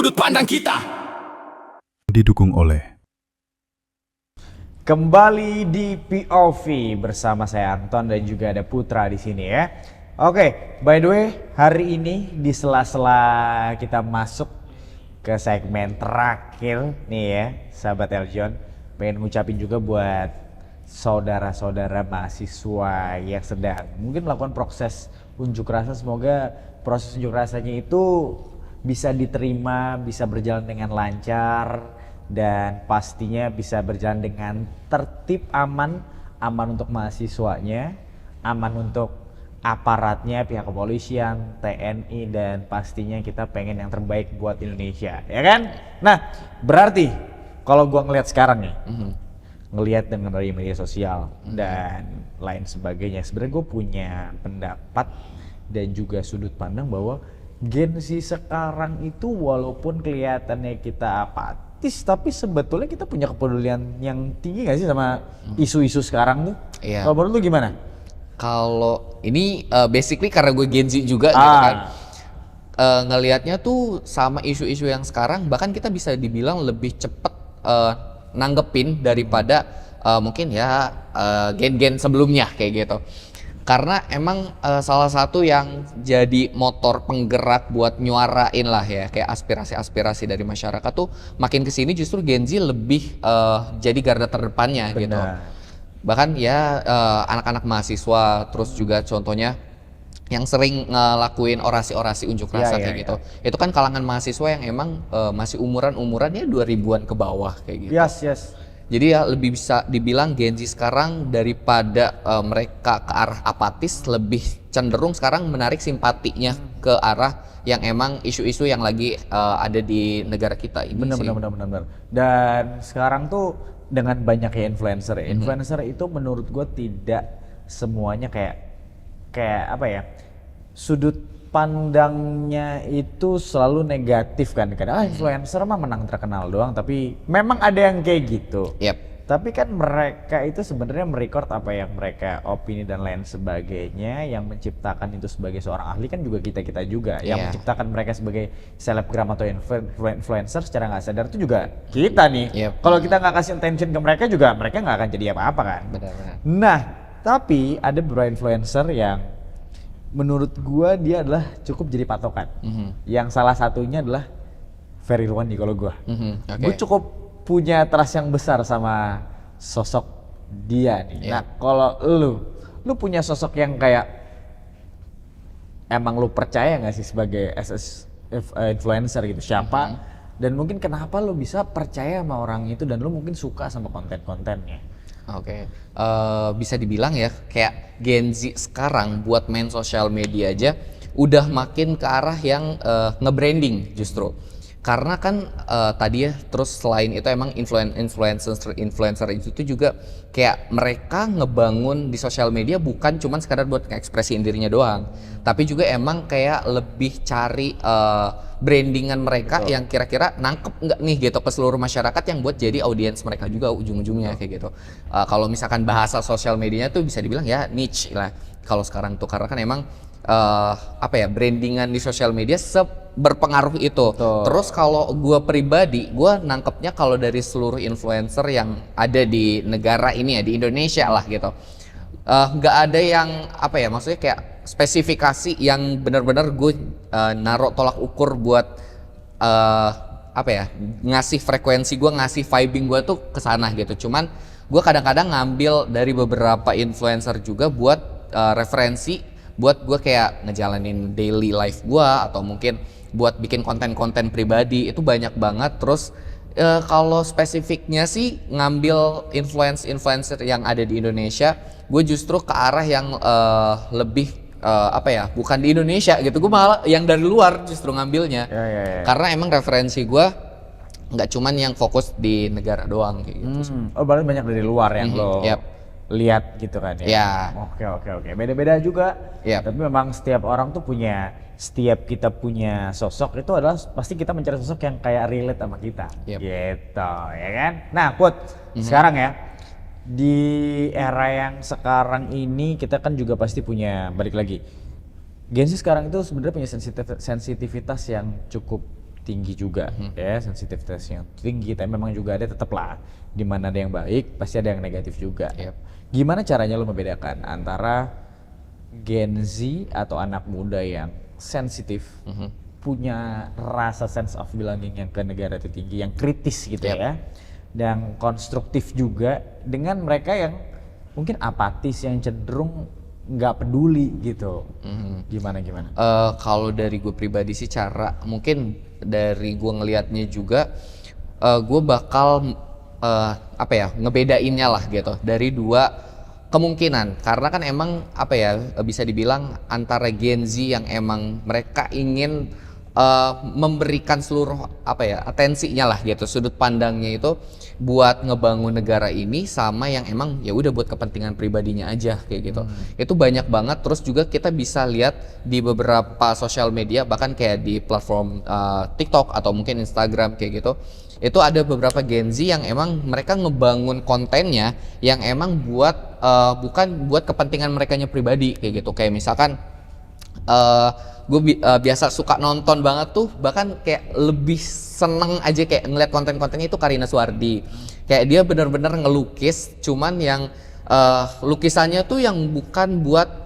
sudut pandang kita. Didukung oleh Kembali di POV bersama saya Anton dan juga ada Putra di sini ya. Oke, by the way, hari ini di sela-sela kita masuk ke segmen terakhir nih ya, sahabat Eljon, pengen ngucapin juga buat saudara-saudara mahasiswa yang sedang mungkin melakukan proses unjuk rasa. Semoga proses unjuk rasanya itu bisa diterima, bisa berjalan dengan lancar, dan pastinya bisa berjalan dengan tertib, aman untuk mahasiswanya, aman untuk aparatnya, pihak kepolisian, TNI, dan pastinya kita pengen yang terbaik buat Indonesia, ya kan? Nah, berarti kalau gua ngelihat sekarang nih, ngelihat dengan dari media sosial dan lain sebagainya, sebenarnya gue punya pendapat dan juga sudut pandang bahwa Gen Z sekarang itu walaupun kelihatannya kita apatis, tapi sebetulnya kita punya kepedulian yang tinggi gak sih sama isu-isu sekarang tuh? Iya. Kalau menurut lu gimana? Kalau ini basically karena gue Gen Z juga gitu kan, ngelihatnya tuh sama isu-isu yang sekarang, bahkan kita bisa dibilang lebih cepet nanggepin daripada mungkin ya gen-gen sebelumnya kayak gitu. Karena emang salah satu yang jadi motor penggerak buat nyuarain lah ya kayak aspirasi-aspirasi dari masyarakat tuh makin kesini justru Gen Z lebih jadi garda terdepannya. Benar. Gitu. Bahkan ya anak-anak mahasiswa, terus juga contohnya yang sering ngelakuin orasi-orasi unjuk rasa kayak gitu. Itu kan kalangan mahasiswa yang emang masih umurannya 2000-an ke bawah kayak gitu. Yes. Jadi ya lebih bisa dibilang Gen Z sekarang daripada mereka ke arah apatis, lebih cenderung sekarang menarik simpatinya ke arah yang emang isu-isu yang lagi ada di negara kita ini. Benar. Dan sekarang tuh dengan banyaknya influencer, influencer itu menurut gue tidak semuanya kayak apa ya, sudut pandangnya itu selalu negatif kan. Kadang influencer mah menang terkenal doang, tapi memang ada yang kayak gitu. Yep. Tapi kan mereka itu sebenarnya merecord apa yang mereka opini dan lain sebagainya. Yang menciptakan itu sebagai seorang ahli kan juga kita juga. Yang menciptakan mereka sebagai selebgram atau influencer secara nggak sadar itu juga kita nih. Yep. Kalau kita nggak kasih attention ke mereka juga, mereka nggak akan jadi apa-apa kan. Benar. Nah, tapi ada beberapa influencer yang menurut gua dia adalah cukup jadi patokan. Yang salah satunya adalah Ferry Irwandi kalau gua. Okay. Gue cukup punya trust yang besar sama sosok dia nih. Nah, kalau lu punya sosok yang kayak emang lu percaya nggak sih sebagai influencer gitu, siapa? Dan mungkin kenapa lu bisa percaya sama orang itu dan lu mungkin suka sama konten-kontennya? Oke. Bisa dibilang ya kayak Gen Z sekarang buat main sosial media aja udah makin ke arah yang nge-branding justru. Karena kan tadi ya, terus selain itu emang influencer itu tuh juga kayak mereka ngebangun di sosial media bukan cuman sekadar buat ngekspresiin dirinya doang, tapi juga emang kayak lebih cari brandingan mereka yang kira-kira nangkep nggak nih gitu ke seluruh masyarakat yang buat jadi audiens mereka juga ujung-ujungnya kayak gitu. Kalau misalkan bahasa sosial medianya tuh bisa dibilang ya niche lah kalau sekarang tuh, karena kan emang brandingan di sosial media berpengaruh itu. Terus kalau gue pribadi, gue nangkepnya kalau dari seluruh influencer yang ada di negara ini ya, di Indonesia lah gitu, nggak ada yang maksudnya kayak spesifikasi yang benar-benar gue naruh tolak ukur buat ngasih frekuensi gue, ngasih vibing gue tuh kesana gitu. Cuman gue kadang-kadang ngambil dari beberapa influencer juga buat referensi, buat gue kayak ngejalanin daily life gue atau mungkin buat bikin konten-konten pribadi itu banyak banget. Terus kalau spesifiknya sih ngambil influencer yang ada di Indonesia, gue justru ke arah yang lebih bukan di Indonesia gitu, gue malah yang dari luar justru ngambilnya. Karena emang referensi gue nggak cuman yang fokus di negara doang kayak gitu. Oh, berarti banyak dari luar yang lo lihat gitu kan ya? Oke. Beda-beda juga. Tapi memang setiap orang tuh setiap kita punya sosok itu adalah pasti kita mencari sosok yang kayak relate sama kita. Gitu, ya kan? Nah, Put, sekarang ya, di era yang sekarang ini kita kan juga pasti punya, balik lagi, Gen Z sekarang itu sebenarnya punya sensitivitas yang cukup tinggi juga ya, sensitivitasnya tinggi, tapi memang juga ada tetap lah di mana ada yang baik pasti ada yang negatif juga. Yep. Gimana caranya lo membedakan antara Gen Z atau anak muda yang sensitif, punya rasa sense of belonging yang ke negara itu tinggi, yang kritis gitu ya, dan konstruktif juga, dengan mereka yang mungkin apatis, yang cenderung nggak peduli gitu. Gimana? Kalau dari gue pribadi sih, cara mungkin dari gue ngelihatnya juga, gue bakal ngebedainnya lah gitu dari dua kemungkinan. Karena kan emang bisa dibilang antara Gen Z yang emang mereka ingin memberikan seluruh atensinya lah gitu, sudut pandangnya itu buat ngebangun negara ini, sama yang emang ya udah buat kepentingan pribadinya aja kayak gitu. Itu banyak banget. Terus juga kita bisa lihat di beberapa sosial media, bahkan kayak di platform TikTok atau mungkin Instagram kayak gitu, itu ada beberapa Gen Z yang emang mereka ngebangun kontennya yang emang buat bukan buat kepentingan merekanya pribadi kayak gitu. Kayak misalkan gue biasa suka nonton banget tuh, bahkan kayak lebih seneng aja kayak ngeliat konten-kontennya itu Karina Suwardi. Kayak dia bener-bener ngelukis, cuman yang lukisannya tuh yang bukan buat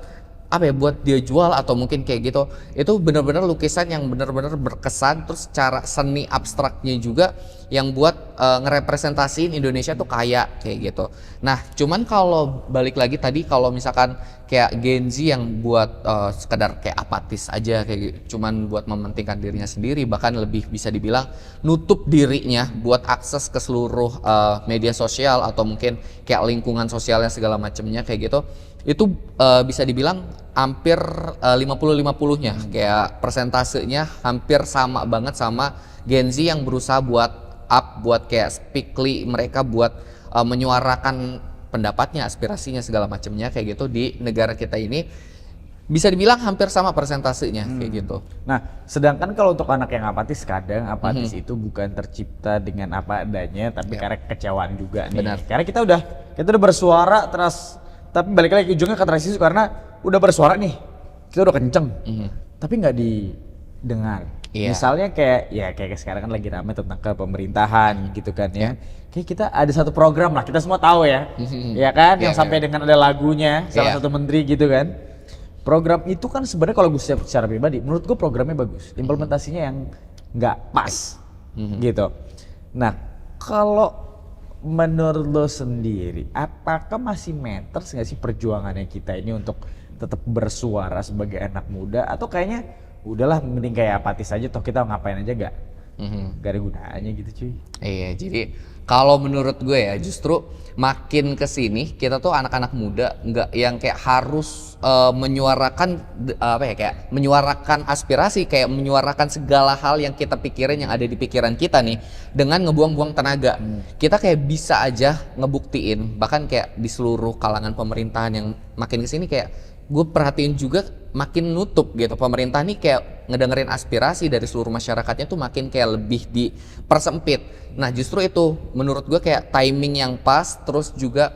buat dia jual atau mungkin kayak gitu. Itu bener-bener lukisan yang bener-bener berkesan, terus cara seni abstraknya juga yang buat ngerepresentasiin Indonesia tuh kayak gitu. Nah, cuman kalau balik lagi tadi, kalau misalkan kayak Gen Z yang buat sekedar kayak apatis aja kayak cuman buat mementingkan dirinya sendiri, bahkan lebih bisa dibilang nutup dirinya buat akses ke seluruh media sosial atau mungkin kayak lingkungan sosialnya segala macamnya kayak gitu. Itu bisa dibilang hampir 50-50-nya, kayak persentasenya hampir sama banget sama Gen Z yang berusaha buat kayak speakly, mereka buat menyuarakan pendapatnya, aspirasinya segala macamnya kayak gitu di negara kita ini. Bisa dibilang hampir sama persentasenya kayak gitu. Nah, sedangkan kalau untuk anak yang apatis, kadang apatis itu bukan tercipta dengan apa adanya, tapi karena kekecewaan juga nih. Benar. Karena kita udah bersuara terus, tapi balik lagi ujungnya ke transisi karena udah bersuara nih, kita udah kenceng, tapi nggak didengar. Iya. Misalnya kayak sekarang kan lagi rame tentang kepemerintahan gitu kan ya. Kayak kita ada satu program lah, kita semua tahu ya, ya kan, yang sampai dengan ada lagunya salah satu menteri gitu kan. Program itu kan sebenarnya kalau gue secara pribadi, menurut gue programnya bagus, implementasinya yang nggak pas, gitu. Nah, kalau menurut lo sendiri, apakah masih matters nggak sih perjuangannya kita ini untuk tetap bersuara sebagai anak muda, atau kayaknya udahlah mending kayak apatis aja, toh kita ngapain aja gak ada gunanya gitu cuy. Iya, jadi kalau menurut gue ya, justru makin kesini kita tuh anak-anak muda nggak yang kayak harus menyuarakan menyuarakan aspirasi, kayak menyuarakan segala hal yang kita pikirin, yang ada di pikiran kita nih, dengan ngebuang-buang tenaga. Kita kayak bisa aja ngebuktiin, bahkan kayak di seluruh kalangan pemerintahan yang makin kesini kayak gue perhatiin juga makin nutup gitu. Pemerintah nih kayak ngedengerin aspirasi dari seluruh masyarakatnya tuh makin kayak lebih dipersempit. Nah, justru itu menurut gue kayak timing yang pas, terus juga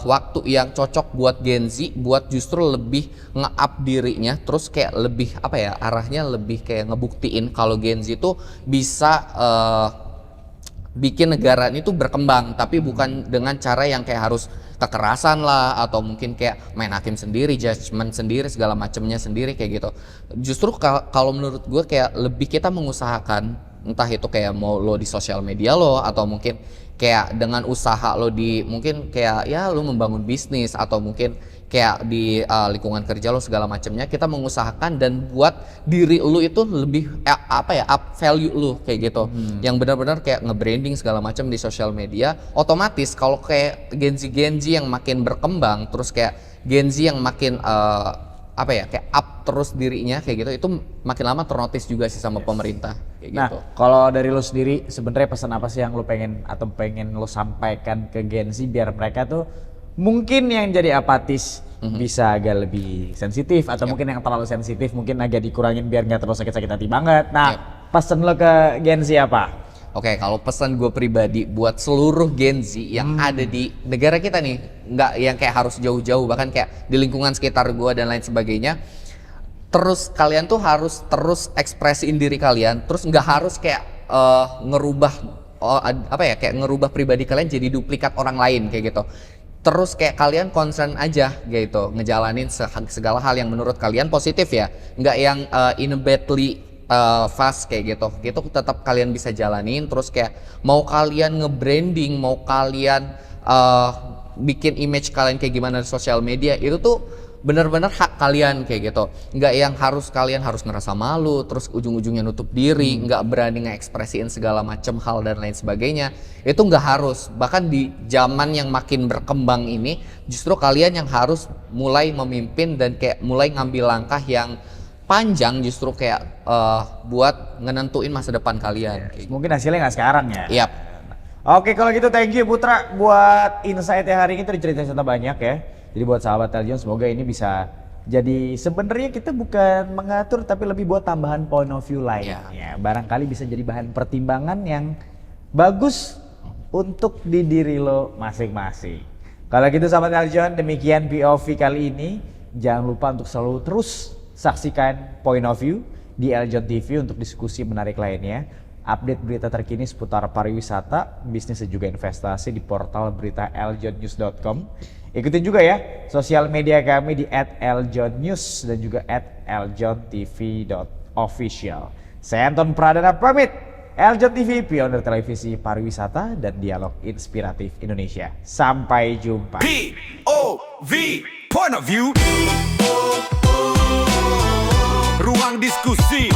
waktu yang cocok buat Gen Z buat justru lebih nge-up dirinya, terus kayak lebih arahnya lebih kayak ngebuktiin kalau Gen Z itu bisa bikin negara ini tuh berkembang, tapi bukan dengan cara yang kayak harus kekerasan lah, atau mungkin kayak main hakim sendiri, judgement sendiri, segala macamnya sendiri kayak gitu. Justru kalau menurut gue kayak lebih kita mengusahakan, entah itu kayak mau lo di sosial media lo, atau mungkin kayak dengan usaha lo di mungkin kayak ya lo membangun bisnis, atau mungkin kayak di lingkungan kerja lo segala macamnya, kita mengusahakan dan buat diri lo itu lebih up value lo kayak gitu, yang benar-benar kayak nge-branding segala macam di sosial media. Otomatis kalau kayak Gen Z yang makin berkembang, terus kayak Gen Z yang makin kayak up terus dirinya kayak gitu, itu makin lama ternotis juga sih sama pemerintah kayak Nah, gitu. kalau dari lo sendiri sebenarnya pesan apa sih yang lo pengen lo sampaikan ke Gen Z biar mereka tuh mungkin yang jadi apatis bisa agak lebih sensitif, atau mungkin yang terlalu sensitif mungkin agak dikurangin biar nggak terlalu sakit hati banget. Nah, pesan lo ke Gen Z apa? Oke, kalau pesan gue pribadi buat seluruh Gen Z yang ada di negara kita nih, nggak yang kayak harus jauh-jauh, bahkan kayak di lingkungan sekitar gue dan lain sebagainya, Terus kalian tuh harus terus ekspresiin diri kalian, terus nggak harus kayak ngerubah kayak ngerubah pribadi kalian jadi duplikat orang lain kayak gitu. Terus kayak kalian concern aja gitu, ngejalanin segala hal yang menurut kalian positif ya, nggak yang in a badly fast kayak gitu. Gitu tetap kalian bisa jalanin. Terus kayak mau kalian nge-branding, mau kalian bikin image kalian kayak gimana di sosial media, itu tuh bener-bener hak kalian kayak gitu. Nggak yang kalian harus ngerasa malu, terus ujung-ujungnya nutup diri, nggak berani ngekspresiin segala macam hal dan lain sebagainya. Itu nggak harus. Bahkan di zaman yang makin berkembang ini, justru kalian yang harus mulai memimpin dan kayak mulai ngambil langkah yang panjang, justru kayak buat ngenentuin masa depan kalian. Kayak Mungkin hasilnya nggak sekarang ya. Yap. Oke, kalau gitu thank you Putra buat insight-nya hari ini, tadi cerita-cerita banyak ya. Jadi buat sahabat Eljon, semoga ini bisa jadi sebenarnya kita bukan mengatur tapi lebih buat tambahan point of view lain. Ya, barangkali bisa jadi bahan pertimbangan yang bagus untuk di diri lo masing-masing. Kalau gitu sahabat Eljon, demikian POV kali ini. Jangan lupa untuk selalu terus saksikan point of view di Eljon TV untuk diskusi menarik lainnya. Update berita terkini seputar pariwisata, bisnis dan juga investasi di portal berita eljonnews.com. Ikutin juga ya sosial media kami di @eljonnews dan juga @eljontv.official. Saya Anton Pradana pamit. Eljon TV, pionir televisi pariwisata dan dialog inspiratif Indonesia. Sampai jumpa. POV, point of view. Ruang diskusi.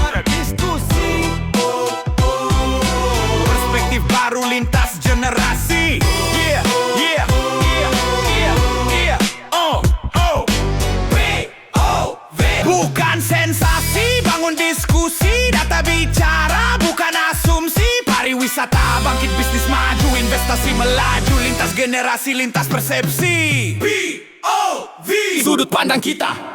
Perspektif baru lintas generasi. Yeah, yeah, yeah, yeah, yeah. POV. Bukan sensasi, bangun diskusi, data bicara, bukan asumsi. Pariwisata bangkit, bisnis maju, investasi melaju, lintas generasi, lintas persepsi. POV, sudut pandang kita.